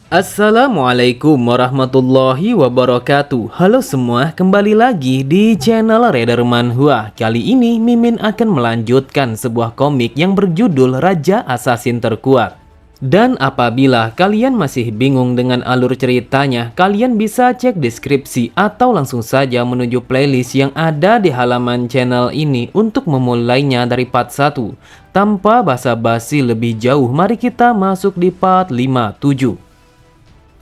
Assalamualaikum warahmatullahi wabarakatuh. Halo semua, kembali lagi di channel Reder Manhwa. Kali ini Mimin akan melanjutkan sebuah komik yang berjudul Raja Assassin Terkuat. Dan apabila kalian masih bingung dengan alur ceritanya, kalian bisa cek deskripsi atau langsung saja menuju playlist yang ada di halaman channel ini untuk memulainya dari part 1. Tanpa basa-basi lebih jauh, mari kita masuk di part 57.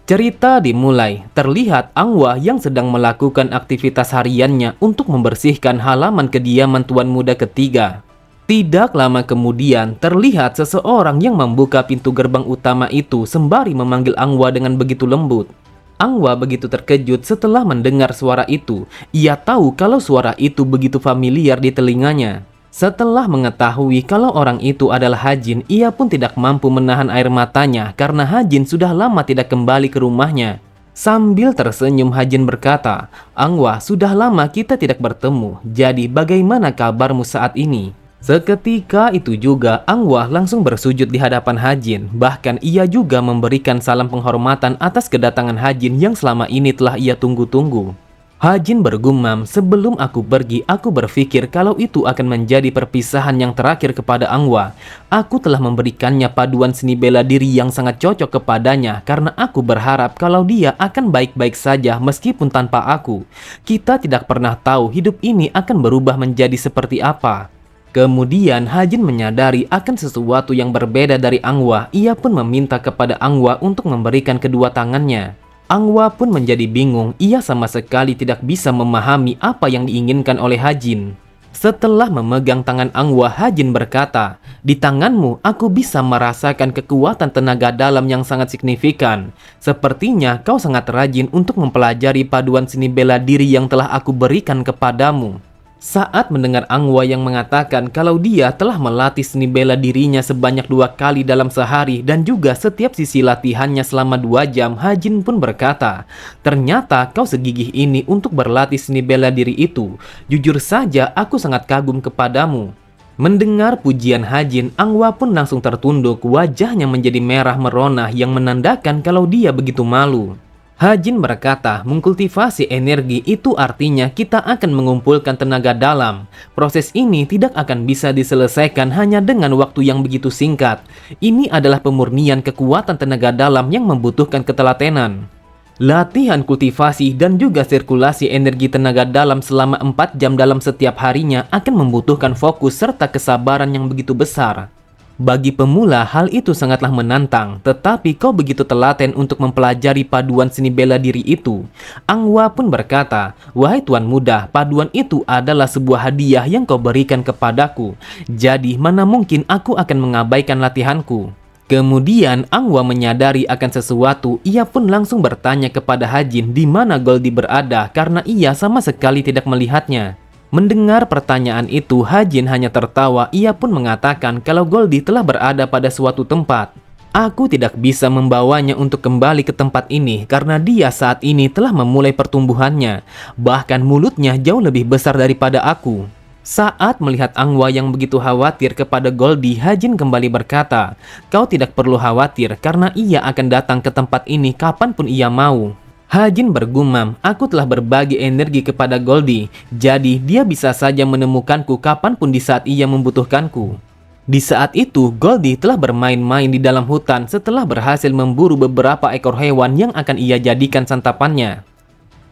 Cerita dimulai, terlihat Angwa yang sedang melakukan aktivitas hariannya untuk membersihkan halaman kediaman tuan muda ketiga. Tidak lama kemudian, terlihat seseorang yang membuka pintu gerbang utama itu sembari memanggil Angwa dengan begitu lembut. Angwa begitu terkejut setelah mendengar suara itu. Ia tahu kalau suara itu begitu familiar di telinganya. Setelah mengetahui kalau orang itu adalah Hajin, ia pun tidak mampu menahan air matanya karena Hajin sudah lama tidak kembali ke rumahnya. Sambil tersenyum, Hajin berkata, "Angwa, sudah lama kita tidak bertemu, jadi bagaimana kabarmu saat ini?" Seketika itu juga Angwa langsung bersujud di hadapan Hajin. Bahkan ia juga memberikan salam penghormatan atas kedatangan Hajin yang selama ini telah ia tunggu-tunggu. Hajin bergumam, "Sebelum aku pergi, aku berpikir kalau itu akan menjadi perpisahan yang terakhir kepada Angwa. Aku telah memberikannya paduan seni bela diri yang sangat cocok kepadanya karena aku berharap kalau dia akan baik-baik saja meskipun tanpa aku. Kita tidak pernah tahu hidup ini akan berubah menjadi seperti apa." Kemudian Hajin menyadari akan sesuatu yang berbeda dari Angwa. Ia pun meminta kepada Angwa untuk memberikan kedua tangannya. Angwa pun menjadi bingung, ia sama sekali tidak bisa memahami apa yang diinginkan oleh Hajin. Setelah memegang tangan Angwa, Hajin berkata, "Di tanganmu aku bisa merasakan kekuatan tenaga dalam yang sangat signifikan. Sepertinya kau sangat rajin untuk mempelajari paduan seni bela diri yang telah aku berikan kepadamu." Saat mendengar Angwa yang mengatakan kalau dia telah melatih seni bela dirinya sebanyak 2 kali dalam sehari dan juga setiap sisi latihannya selama 2 jam, Hajin pun berkata, "Ternyata kau segigih ini untuk berlatih seni bela diri itu. Jujur saja aku sangat kagum kepadamu." Mendengar pujian Hajin, Angwa pun langsung tertunduk, wajahnya menjadi merah merona yang menandakan kalau dia begitu malu. Hajin berkata, "Mengkultivasi energi itu artinya kita akan mengumpulkan tenaga dalam. Proses ini tidak akan bisa diselesaikan hanya dengan waktu yang begitu singkat. Ini adalah pemurnian kekuatan tenaga dalam yang membutuhkan ketelatenan. Latihan kultivasi dan juga sirkulasi energi tenaga dalam selama 4 jam dalam setiap harinya akan membutuhkan fokus serta kesabaran yang begitu besar. Bagi pemula, hal itu sangatlah menantang, tetapi kau begitu telaten untuk mempelajari paduan seni bela diri itu." Angwa pun berkata, "Wahai tuan muda, paduan itu adalah sebuah hadiah yang kau berikan kepadaku. Jadi, mana mungkin aku akan mengabaikan latihanku." Kemudian Angwa menyadari akan sesuatu, ia pun langsung bertanya kepada Hajin di mana Goldie berada karena ia sama sekali tidak melihatnya. Mendengar pertanyaan itu, Hajin hanya tertawa. Ia pun mengatakan kalau Goldie telah berada pada suatu tempat. "Aku tidak bisa membawanya untuk kembali ke tempat ini karena dia saat ini telah memulai pertumbuhannya. Bahkan mulutnya jauh lebih besar daripada aku." Saat melihat Angwa yang begitu khawatir kepada Goldie, Hajin kembali berkata, "Kau tidak perlu khawatir karena ia akan datang ke tempat ini kapanpun ia mau." Hajin bergumam, "Aku telah berbagi energi kepada Goldie, jadi dia bisa saja menemukanku kapanpun di saat ia membutuhkanku." Di saat itu, Goldie telah bermain-main di dalam hutan setelah berhasil memburu beberapa ekor hewan yang akan ia jadikan santapannya.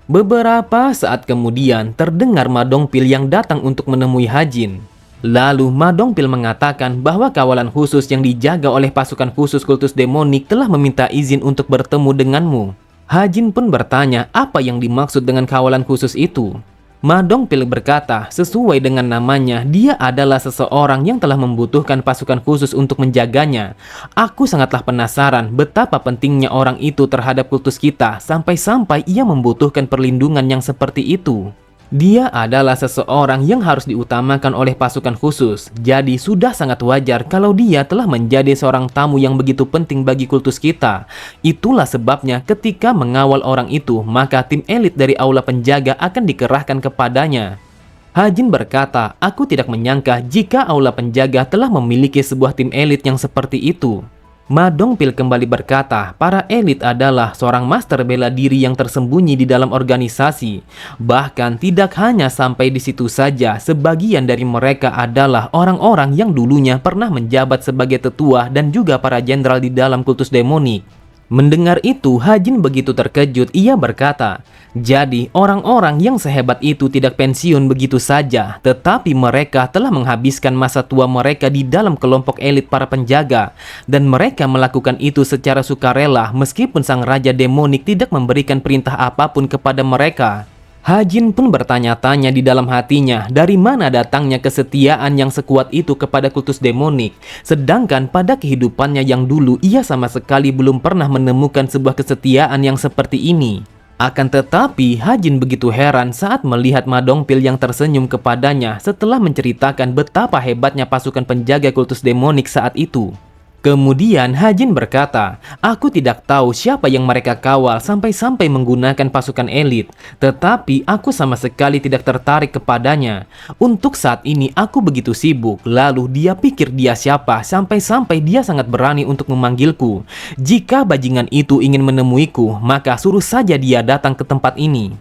Beberapa saat kemudian, terdengar Madongpil yang datang untuk menemui Hajin. Lalu Madongpil mengatakan bahwa kawalan khusus yang dijaga oleh pasukan khusus kultus demonik telah meminta izin untuk bertemu denganmu. Hajin pun bertanya apa yang dimaksud dengan kawalan khusus itu. Madongpil berkata, sesuai dengan namanya, dia adalah seseorang yang telah membutuhkan pasukan khusus untuk menjaganya. Aku sangatlah penasaran betapa pentingnya orang itu terhadap kultus kita sampai-sampai ia membutuhkan perlindungan yang seperti itu. Dia adalah seseorang yang harus diutamakan oleh pasukan khusus, jadi sudah sangat wajar kalau dia telah menjadi seorang tamu yang begitu penting bagi kultus kita. Itulah sebabnya ketika mengawal orang itu, maka tim elit dari aula penjaga akan dikerahkan kepadanya. Hajin berkata, "Aku tidak menyangka jika aula penjaga telah memiliki sebuah tim elit yang seperti itu." Ma Dongpil kembali berkata, para elit adalah seorang master bela diri yang tersembunyi di dalam organisasi. Bahkan tidak hanya sampai di situ saja, sebagian dari mereka adalah orang-orang yang dulunya pernah menjabat sebagai tetua dan juga para jenderal di dalam kultus demonik. Mendengar itu, Hajin begitu terkejut. Ia berkata, jadi orang-orang yang sehebat itu tidak pensiun begitu saja, tetapi mereka telah menghabiskan masa tua mereka di dalam kelompok elit para penjaga, dan mereka melakukan itu secara sukarela meskipun sang raja demonik tidak memberikan perintah apapun kepada mereka. Hajin pun bertanya-tanya di dalam hatinya, dari mana datangnya kesetiaan yang sekuat itu kepada kultus demonik, sedangkan pada kehidupannya yang dulu ia sama sekali belum pernah menemukan sebuah kesetiaan yang seperti ini. Akan tetapi, Hajin begitu heran saat melihat Ma Dongpil yang tersenyum kepadanya setelah menceritakan betapa hebatnya pasukan penjaga kultus demonik saat itu. Kemudian Hajin berkata, aku tidak tahu siapa yang mereka kawal sampai-sampai menggunakan pasukan elit, tetapi aku sama sekali tidak tertarik kepadanya. Untuk saat ini aku begitu sibuk, lalu dia pikir dia siapa sampai-sampai dia sangat berani untuk memanggilku. Jika bajingan itu ingin menemuiku, maka suruh saja dia datang ke tempat ini.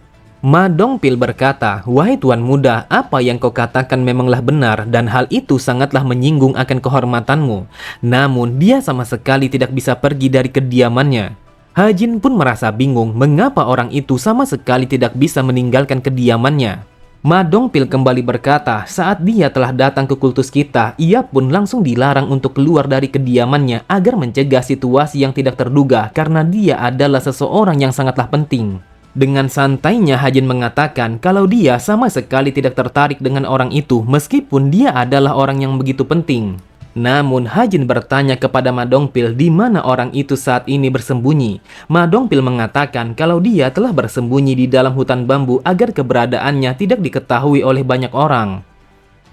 Ma Dongpil berkata, wahai tuan muda, apa yang kau katakan memanglah benar dan hal itu sangatlah menyinggung akan kehormatanmu. Namun dia sama sekali tidak bisa pergi dari kediamannya. Hajin pun merasa bingung mengapa orang itu sama sekali tidak bisa meninggalkan kediamannya. Ma Dongpil kembali berkata, saat dia telah datang ke kultus kita, ia pun langsung dilarang untuk keluar dari kediamannya agar mencegah situasi yang tidak terduga karena dia adalah seseorang yang sangatlah penting. Dengan santainya Hajin mengatakan kalau dia sama sekali tidak tertarik dengan orang itu meskipun dia adalah orang yang begitu penting. Namun Hajin bertanya kepada Ma Dongpil di mana orang itu saat ini bersembunyi. Ma Dongpil mengatakan kalau dia telah bersembunyi di dalam hutan bambu agar keberadaannya tidak diketahui oleh banyak orang.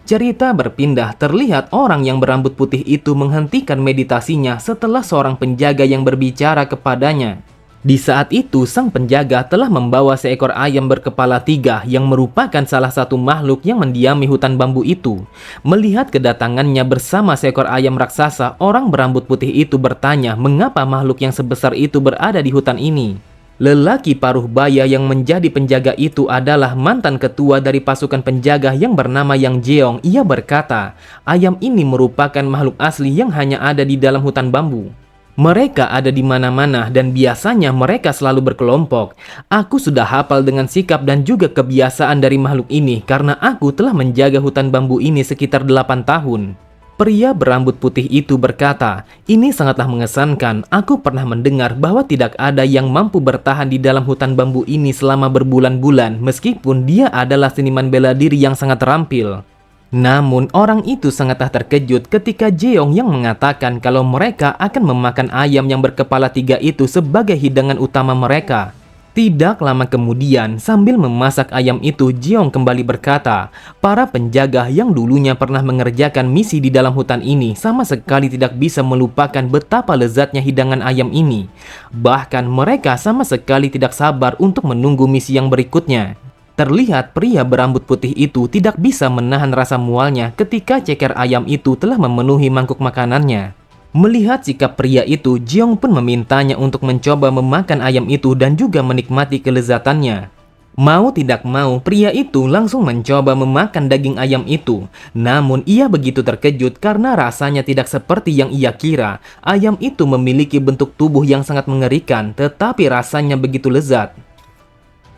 Cerita berpindah, terlihat orang yang berambut putih itu menghentikan meditasinya setelah seorang penjaga yang berbicara kepadanya. Di saat itu, sang penjaga telah membawa seekor ayam berkepala 3 yang merupakan salah satu makhluk yang mendiami hutan bambu itu. Melihat kedatangannya bersama seekor ayam raksasa, orang berambut putih itu bertanya mengapa makhluk yang sebesar itu berada di hutan ini. Lelaki paruh baya yang menjadi penjaga itu adalah mantan ketua dari pasukan penjaga yang bernama Yang Jeong. Ia berkata, ayam ini merupakan makhluk asli yang hanya ada di dalam hutan bambu. Mereka ada di mana-mana dan biasanya mereka selalu berkelompok. Aku sudah hafal dengan sikap dan juga kebiasaan dari makhluk ini karena aku telah menjaga hutan bambu ini sekitar 8 tahun. Pria berambut putih itu berkata, ini sangatlah mengesankan. Aku pernah mendengar bahwa tidak ada yang mampu bertahan di dalam hutan bambu ini selama berbulan-bulan meskipun dia adalah seniman bela diri yang sangat terampil. Namun orang itu sangatlah terkejut ketika Jeong yang mengatakan kalau mereka akan memakan ayam yang berkepala 3 itu sebagai hidangan utama mereka. Tidak lama kemudian, sambil memasak ayam itu, Jeong kembali berkata, para penjaga yang dulunya pernah mengerjakan misi di dalam hutan ini sama sekali tidak bisa melupakan betapa lezatnya hidangan ayam ini. Bahkan mereka sama sekali tidak sabar untuk menunggu misi yang berikutnya. Terlihat pria berambut putih itu tidak bisa menahan rasa mualnya ketika ceker ayam itu telah memenuhi mangkuk makanannya. Melihat sikap pria itu, Jeong pun memintanya untuk mencoba memakan ayam itu dan juga menikmati kelezatannya. Mau tidak mau, pria itu langsung mencoba memakan daging ayam itu. Namun ia begitu terkejut karena rasanya tidak seperti yang ia kira. Ayam itu memiliki bentuk tubuh yang sangat mengerikan, tetapi rasanya begitu lezat.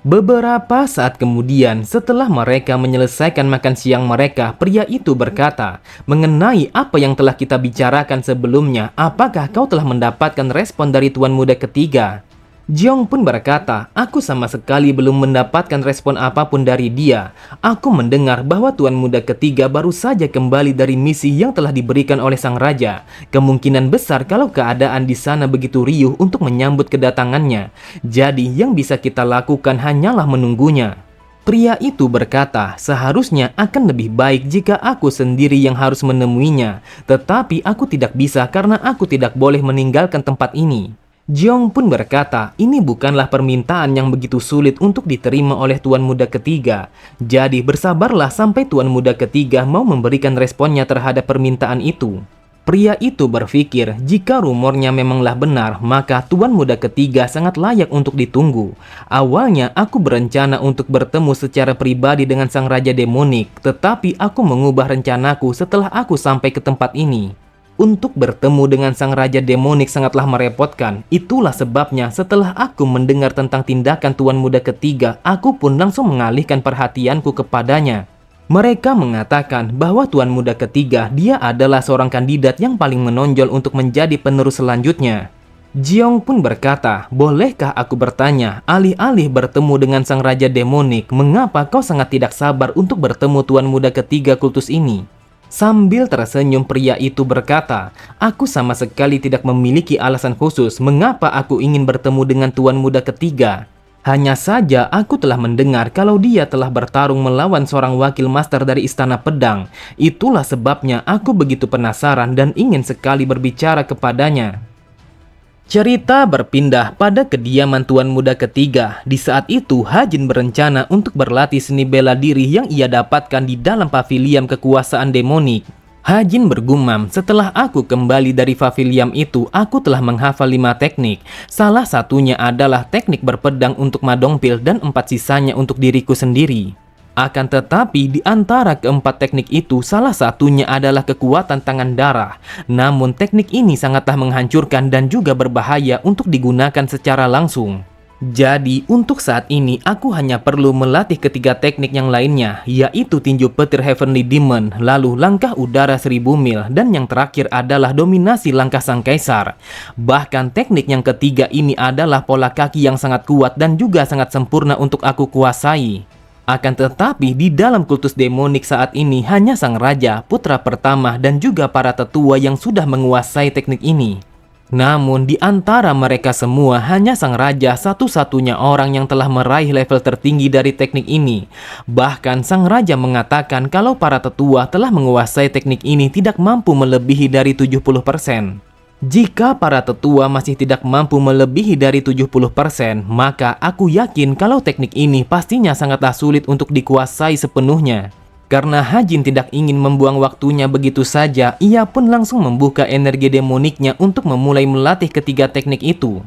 Beberapa saat kemudian, setelah mereka menyelesaikan makan siang mereka, pria itu berkata, mengenai apa yang telah kita bicarakan sebelumnya, apakah kau telah mendapatkan respon dari tuan muda ketiga? Jeong pun berkata, aku sama sekali belum mendapatkan respon apapun dari dia. Aku mendengar bahwa tuan muda ketiga baru saja kembali dari misi yang telah diberikan oleh sang raja. Kemungkinan besar kalau keadaan di sana begitu riuh untuk menyambut kedatangannya. Jadi yang bisa kita lakukan hanyalah menunggunya. Pria itu berkata, seharusnya akan lebih baik jika aku sendiri yang harus menemuinya. Tetapi aku tidak bisa karena aku tidak boleh meninggalkan tempat ini. Jeong pun berkata, ini bukanlah permintaan yang begitu sulit untuk diterima oleh tuan muda ketiga. Jadi bersabarlah sampai tuan muda ketiga mau memberikan responnya terhadap permintaan itu. Pria itu berpikir jika rumornya memanglah benar, maka tuan muda ketiga sangat layak untuk ditunggu. Awalnya aku berencana untuk bertemu secara pribadi dengan sang raja demonik, tetapi aku mengubah rencanaku setelah aku sampai ke tempat ini. Untuk bertemu dengan sang raja demonik sangatlah merepotkan. Itulah sebabnya setelah aku mendengar tentang tindakan tuan muda ketiga, aku pun langsung mengalihkan perhatianku kepadanya. Mereka mengatakan bahwa tuan muda ketiga dia adalah seorang kandidat yang paling menonjol untuk menjadi penerus selanjutnya. Jiong pun berkata, bolehkah aku bertanya, alih-alih bertemu dengan sang raja demonik, mengapa kau sangat tidak sabar untuk bertemu tuan muda ketiga kultus ini? Sambil tersenyum pria itu berkata, aku sama sekali tidak memiliki alasan khusus mengapa aku ingin bertemu dengan tuan muda ketiga. Hanya saja aku telah mendengar kalau dia telah bertarung melawan seorang wakil master dari Istana Pedang. Itulah sebabnya aku begitu penasaran dan ingin sekali berbicara kepadanya. Cerita berpindah pada kediaman tuan muda ketiga. Di saat itu, Hajin berencana untuk berlatih seni bela diri yang ia dapatkan di dalam pavilion kekuasaan demonik. Hajin bergumam, setelah aku kembali dari pavilion itu, aku telah menghafal 5 teknik. Salah satunya adalah teknik berpedang untuk Madongpil dan 4 sisanya untuk diriku sendiri. Akan tetapi, di antara keempat teknik itu, salah satunya adalah kekuatan tangan darah. Namun, teknik ini sangatlah menghancurkan dan juga berbahaya untuk digunakan secara langsung. Jadi, untuk saat ini, aku hanya perlu melatih ketiga teknik yang lainnya, yaitu tinju petir Heavenly Demon, lalu langkah udara 1000 mil, dan yang terakhir adalah dominasi langkah sang kaisar. Bahkan teknik yang ketiga ini adalah pola kaki yang sangat kuat dan juga sangat sempurna untuk aku kuasai. Akan tetapi, di dalam kultus demonik saat ini hanya sang raja, putra pertama, dan juga para tetua yang sudah menguasai teknik ini. Namun di antara mereka semua hanya sang raja satu-satunya orang yang telah meraih level tertinggi dari teknik ini. Bahkan sang raja mengatakan kalau para tetua telah menguasai teknik ini tidak mampu melebihi dari 70%. Jika para tetua masih tidak mampu melebihi dari 70%, maka aku yakin kalau teknik ini pastinya sangatlah sulit untuk dikuasai sepenuhnya. Karena Hajin tidak ingin membuang waktunya begitu saja, ia pun langsung membuka energi demoniknya untuk memulai melatih ketiga teknik itu.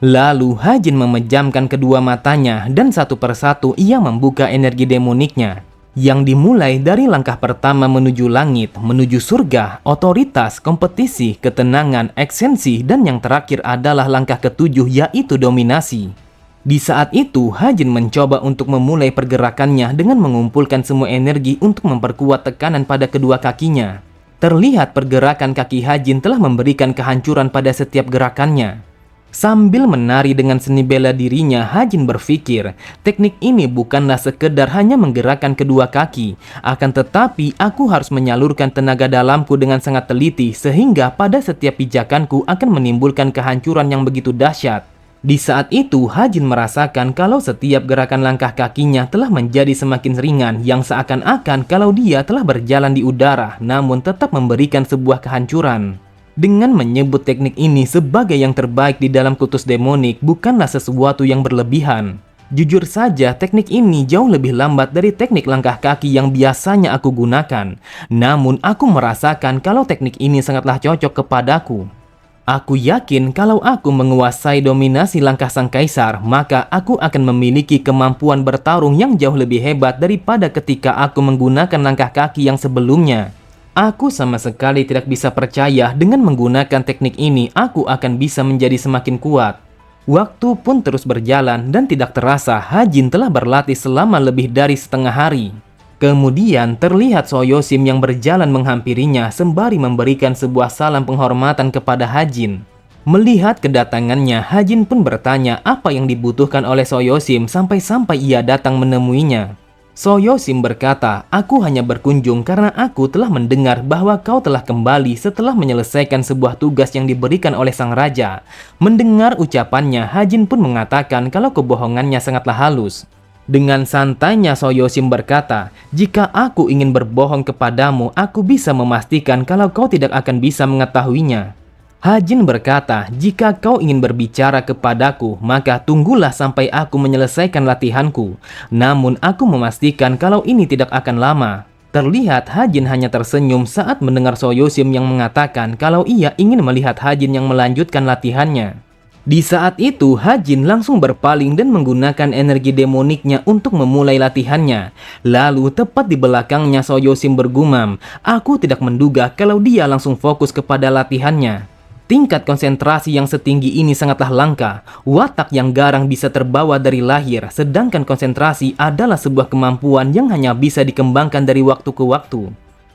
Lalu Hajin memejamkan kedua matanya dan satu persatu ia membuka energi demoniknya. Yang dimulai dari langkah pertama menuju langit, menuju surga, otoritas, kompetisi, ketenangan, eksensi, dan yang terakhir adalah langkah ketujuh yaitu dominasi. Di saat itu, Hajin mencoba untuk memulai pergerakannya dengan mengumpulkan semua energi untuk memperkuat tekanan pada kedua kakinya. Terlihat pergerakan kaki Hajin telah memberikan kehancuran pada setiap gerakannya. Sambil menari dengan seni bela dirinya, Hajin berpikir, teknik ini bukanlah sekedar hanya menggerakkan kedua kaki. Akan tetapi, aku harus menyalurkan tenaga dalamku dengan sangat teliti sehingga pada setiap pijakanku akan menimbulkan kehancuran yang begitu dahsyat. Di saat itu, Hajin merasakan kalau setiap gerakan langkah kakinya telah menjadi semakin ringan, yang seakan-akan kalau dia telah berjalan di udara, namun tetap memberikan sebuah kehancuran. Dengan menyebut teknik ini sebagai yang terbaik di dalam kultus demonik bukanlah sesuatu yang berlebihan. Jujur saja, teknik ini jauh lebih lambat dari teknik langkah kaki yang biasanya aku gunakan. Namun, aku merasakan kalau teknik ini sangatlah cocok kepadaku. Aku yakin kalau aku menguasai dominasi langkah sang kaisar, maka aku akan memiliki kemampuan bertarung yang jauh lebih hebat daripada ketika aku menggunakan langkah kaki yang sebelumnya. Aku sama sekali tidak bisa percaya dengan menggunakan teknik ini aku akan bisa menjadi semakin kuat. Waktu pun terus berjalan dan tidak terasa Hajin telah berlatih selama lebih dari setengah hari. Kemudian terlihat Soyosim yang berjalan menghampirinya sembari memberikan sebuah salam penghormatan kepada Hajin. Melihat kedatangannya, Hajin pun bertanya apa yang dibutuhkan oleh Soyosim sampai-sampai ia datang menemuinya. Soyosim berkata, aku hanya berkunjung karena aku telah mendengar bahwa kau telah kembali setelah menyelesaikan sebuah tugas yang diberikan oleh sang raja. Mendengar ucapannya, Hajin pun mengatakan kalau kebohongannya sangatlah halus. Dengan santainya Soyosim berkata, jika aku ingin berbohong kepadamu, aku bisa memastikan kalau kau tidak akan bisa mengetahuinya. Hajin berkata, jika kau ingin berbicara kepadaku, maka tunggulah sampai aku menyelesaikan latihanku. Namun aku memastikan kalau ini tidak akan lama. Terlihat Hajin hanya tersenyum saat mendengar Soyosim yang mengatakan kalau ia ingin melihat Hajin yang melanjutkan latihannya. Di saat itu, Hajin langsung berpaling dan menggunakan energi demoniknya untuk memulai latihannya. Lalu, tepat di belakangnya Soyosim bergumam, "Aku tidak menduga kalau dia langsung fokus kepada latihannya." Tingkat konsentrasi yang setinggi ini sangatlah langka. Watak yang garang bisa terbawa dari lahir, sedangkan konsentrasi adalah sebuah kemampuan yang hanya bisa dikembangkan dari waktu ke waktu.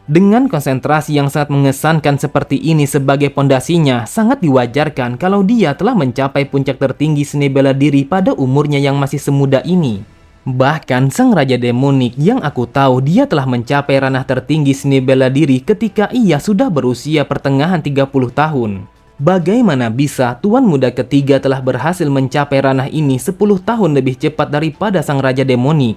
Dengan konsentrasi yang sangat mengesankan seperti ini sebagai pondasinya, sangat diwajarkan kalau dia telah mencapai puncak tertinggi seni bela diri pada umurnya yang masih semuda ini. Bahkan sang Raja Demonik yang aku tahu dia telah mencapai ranah tertinggi seni bela diri ketika ia sudah berusia pertengahan 30 tahun. Bagaimana bisa Tuan Muda ketiga telah berhasil mencapai ranah ini 10 tahun lebih cepat daripada sang Raja Demonik?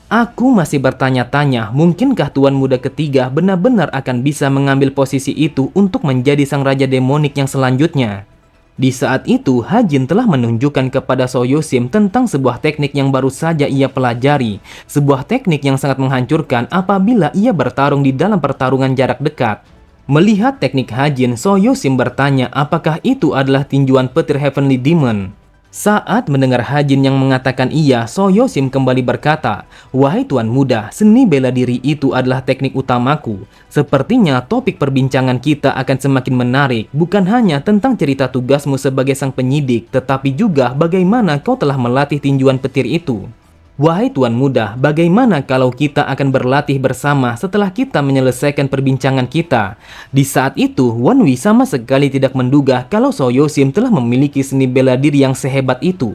Aku masih bertanya-tanya, mungkinkah Tuan Muda ketiga benar-benar akan bisa mengambil posisi itu untuk menjadi sang Raja Demonik yang selanjutnya? Di saat itu, Hajin telah menunjukkan kepada Soyosim tentang sebuah teknik yang baru saja ia pelajari. Sebuah teknik yang sangat menghancurkan apabila ia bertarung di dalam pertarungan jarak dekat. Melihat teknik Hajin, Soyosim bertanya apakah itu adalah tinjuan petir Heavenly Demon. Saat mendengar Hajin yang mengatakan iya, Soyosim kembali berkata, "Wahai Tuan Muda, seni bela diri itu adalah teknik utamaku. Sepertinya topik perbincangan kita akan semakin menarik, bukan hanya tentang cerita tugasmu sebagai sang penyidik, tetapi juga bagaimana kau telah melatih tinjuan petir itu. Wahai Tuan Muda, bagaimana kalau kita akan berlatih bersama setelah kita menyelesaikan perbincangan kita?" Di saat itu, Wanwi sama sekali tidak menduga kalau Soyosim telah memiliki seni bela diri yang sehebat itu.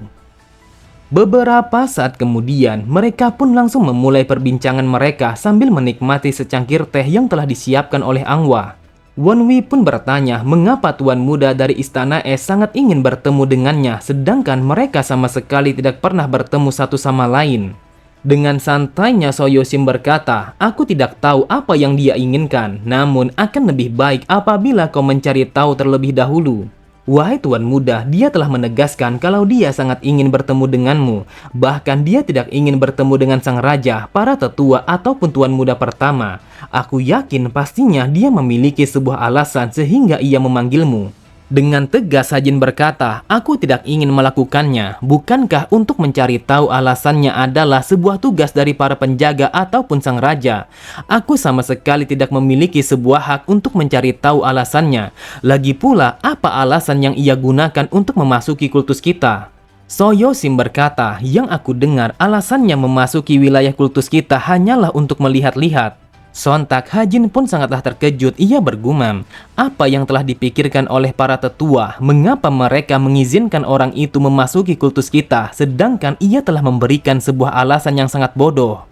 Beberapa saat kemudian, mereka pun langsung memulai perbincangan mereka sambil menikmati secangkir teh yang telah disiapkan oleh Angwa. Wanwi pun bertanya mengapa Tuan Muda dari Istana Es sangat ingin bertemu dengannya, sedangkan mereka sama sekali tidak pernah bertemu satu sama lain. Dengan santainya Soyosim berkata, "Aku tidak tahu apa yang dia inginkan, namun akan lebih baik apabila kau mencari tahu terlebih dahulu. Wahai Tuan Muda, dia telah menegaskan kalau dia sangat ingin bertemu denganmu. Bahkan dia tidak ingin bertemu dengan sang raja, para tetua, ataupun Tuan Muda pertama. Aku yakin pastinya dia memiliki sebuah alasan sehingga ia memanggilmu." Dengan tegas Hajin berkata, "Aku tidak ingin melakukannya. Bukankah untuk mencari tahu alasannya adalah sebuah tugas dari para penjaga ataupun sang raja? Aku sama sekali tidak memiliki sebuah hak untuk mencari tahu alasannya. Lagi pula, apa alasan yang ia gunakan untuk memasuki kultus kita?" Soyosim berkata, "Yang aku dengar alasannya memasuki wilayah kultus kita hanyalah untuk melihat-lihat." Sontak Hajin pun sangatlah terkejut. Ia bergumam, apa yang telah dipikirkan oleh para tetua? Mengapa mereka mengizinkan orang itu memasuki kultus kita, sedangkan ia telah memberikan sebuah alasan yang sangat bodoh?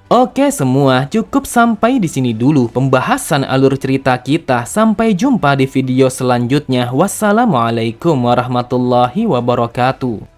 Oke semua, cukup sampai di sini dulu pembahasan alur cerita kita. Sampai jumpa di video selanjutnya. Wassalamualaikum warahmatullahi wabarakatuh.